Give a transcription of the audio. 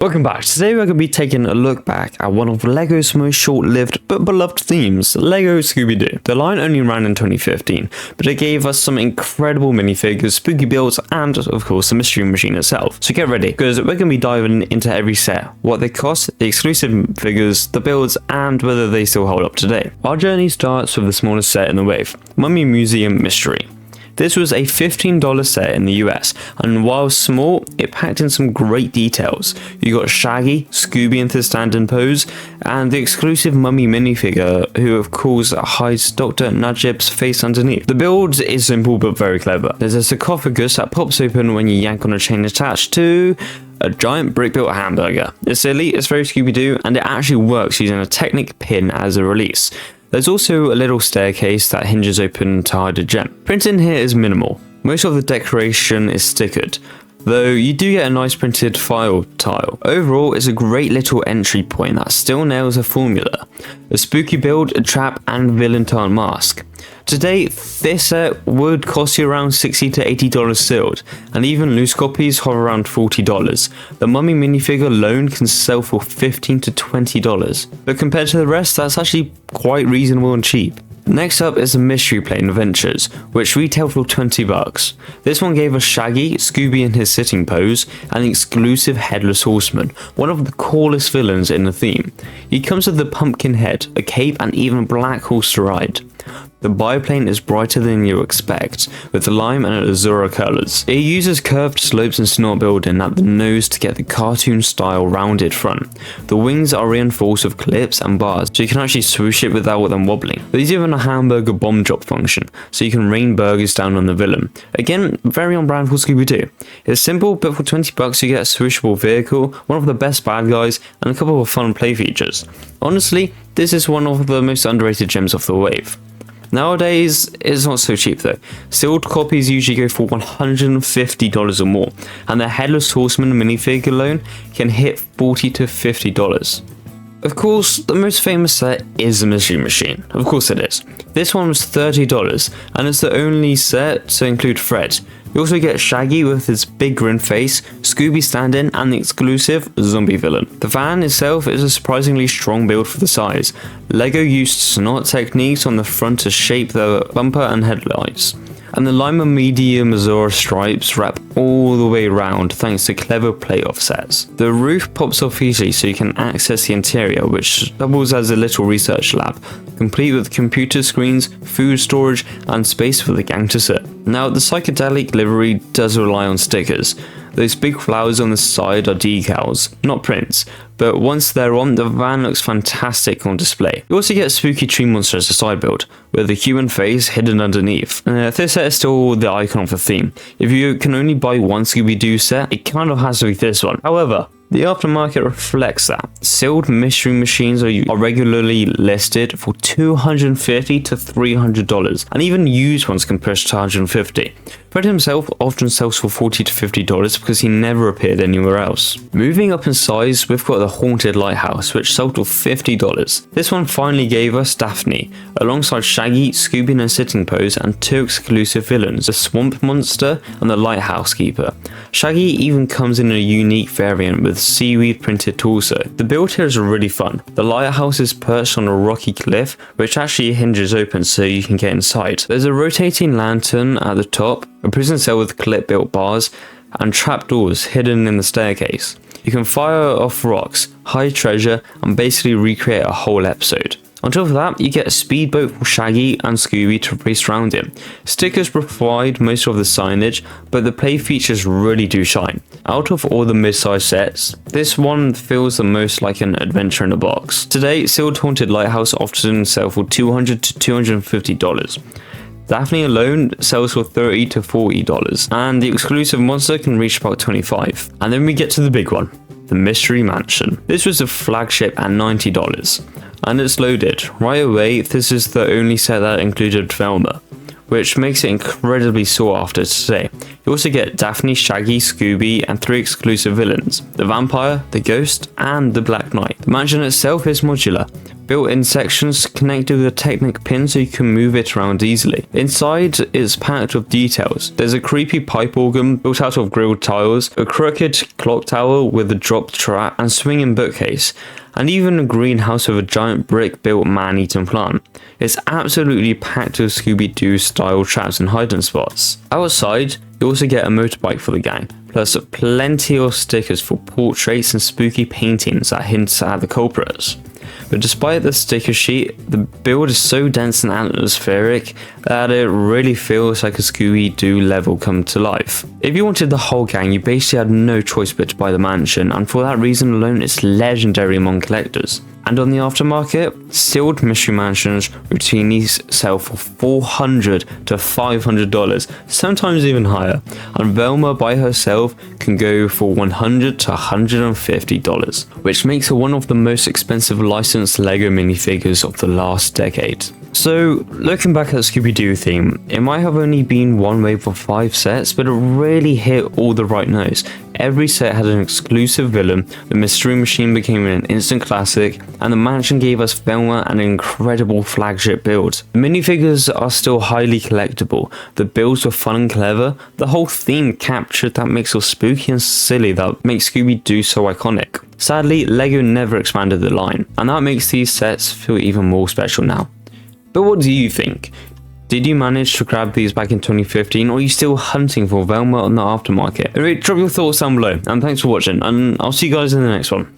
Welcome back. Today we're going to be taking a look back at one of LEGO's most short-lived but beloved themes, LEGO Scooby-Doo. The line only ran in 2015, but it gave us some incredible minifigures, spooky builds, and of course the mystery machine itself. So get ready, because we're going to be diving into every set, what they cost, the exclusive figures, the builds, and whether they still hold up today. Our journey starts with the smallest set in the wave, Mummy Museum Mystery. This was a $15 set in the US, and while small, it packed in some great details. You got Shaggy, Scooby in his stand-in pose, and the exclusive Mummy minifigure, who of course hides Dr. Najib's face underneath. The build is simple but very clever. There's a sarcophagus that pops open when you yank on a chain attached to a giant brick-built hamburger. It's silly, it's very Scooby-Doo, and it actually works using a Technic pin as a release. There's also a little staircase that hinges open to hide a gem. Printing here is minimal. Most of the decoration is stickered, though you do get a nice printed file tile. Overall, it's a great little entry point that still nails a formula. A spooky build, a trap, and villain turn mask. Today, this set would cost you around $60 to $80 sealed, and even loose copies hover around $40. The Mummy minifigure alone can sell for $15 to $20, but compared to the rest, that's actually quite reasonable and cheap. Next up is the Mystery Plane Adventures, which retail for $20. This one gave us Shaggy, Scooby in his sitting pose, and the exclusive Headless Horseman, one of the coolest villains in the theme. He comes with a pumpkin head, a cape, and even a black horse to ride. The biplane is brighter than you expect, with the lime and azura colours. It uses curved slopes and snort building at the nose to get the cartoon-style rounded front. The wings are reinforced with clips and bars, so you can actually swoosh it without them wobbling. There's even a hamburger bomb drop function, so you can rain burgers down on the villain. Again, very on brand for Scooby-Doo. It's simple, but for $20 you get a swooshable vehicle, one of the best bad guys, and a couple of fun play features. Honestly, this is one of the most underrated gems of the wave. Nowadays, it's not so cheap though. Sealed copies usually go for $150 or more, and the Headless Horseman minifig alone can hit $40 to $50. Of course, the most famous set is the Mystery Machine. Of course it is. This one was $30, and it's the only set to include Fred. You also get Shaggy with his big grin face, Scooby stand-in, and the exclusive zombie villain. The van itself is a surprisingly strong build for the size. LEGO used snort techniques on the front to shape the bumper and headlights, and the lime and medium azure stripes wrap all the way around thanks to clever play offsets. The roof pops off easily so you can access the interior, which doubles as a little research lab, complete with computer screens, food storage, and space for the gang to sit. Now, the psychedelic livery does rely on stickers. Those big flowers on the side are decals, not prints, but once they're on, the van looks fantastic on display. You also get Spooky Tree Monster as a side build, with a human face hidden underneath. This set is still the icon of the theme. If you can only buy one Scooby-Doo set, it kind of has to be this one. However, the aftermarket reflects that. Sealed mystery machines are regularly listed for $250 to $300, and even used ones can push to $150. Fred himself often sells for $40 to $50 because he never appeared anywhere else. Moving up in size, we've got the Haunted Lighthouse, which sold for $50. This one finally gave us Daphne, alongside Shaggy, Scooby in a sitting pose, and two exclusive villains, the Swamp Monster and the Lighthouse Keeper. Shaggy even comes in a unique variant with seaweed printed torso. The build here is really fun. The lighthouse is perched on a rocky cliff, which actually hinges open so you can get inside. There's a rotating lantern at the top, a prison cell with clip-built bars, and trapdoors hidden in the staircase. You can fire off rocks, hide treasure, and basically recreate a whole episode. On top of that, you get a speedboat for Shaggy and Scooby to race around in. Stickers provide most of the signage, but the play features really do shine. Out of all the mid-size sets, this one feels the most like an adventure in a box. Today, sealed Haunted Lighthouse often sell for $200 to $250. Daphne alone sells for $30 to $40, and the exclusive monster can reach about $25. And then we get to the big one, the Mystery Mansion. This was a flagship at $90, and it's loaded. Right away, this is the only set that included Velma, which makes it incredibly sought after today. You also get Daphne, Shaggy, Scooby, and three exclusive villains, the Vampire, the Ghost, and the Black Knight. The mansion itself is modular, built-in sections connected with a Technic pin so you can move it around easily. Inside is packed with details. There's a creepy pipe organ built out of grilled tiles, a crooked clock tower with a dropped trap and swinging bookcase, and even a greenhouse with a giant brick-built man-eating plant. It's absolutely packed with Scooby-Doo style traps and hiding spots. Outside, you also get a motorbike for the gang, plus plenty of stickers for portraits and spooky paintings that hint at the culprits. But despite the sticker sheet, the build is so dense and atmospheric that it really feels like a Scooby-Doo level come to life. If you wanted the whole gang, you basically had no choice but to buy the mansion, and for that reason alone it's legendary among collectors. And on the aftermarket, sealed mystery mansions routinely sell for $400 to $500, sometimes even higher, and Velma by herself can go for $100 to $150, which makes her one of the most expensive licensed LEGO minifigures of the last decade. So, looking back at the Scooby-Doo theme, it might have only been one wave of 5 sets, but it really hit all the right notes. Every set had an exclusive villain, the Mystery Machine became an instant classic, and the mansion gave us Velma an incredible flagship build. The minifigures are still highly collectible, the builds were fun and clever, the whole theme captured that mix of spooky and silly that makes Scooby-Doo so iconic. Sadly, LEGO never expanded the line, and that makes these sets feel even more special now. But what do you think? Did you manage to grab these back in 2015, or are you still hunting for Velma on the aftermarket? Anyway, drop your thoughts down below, and thanks for watching, and I'll see you guys in the next one.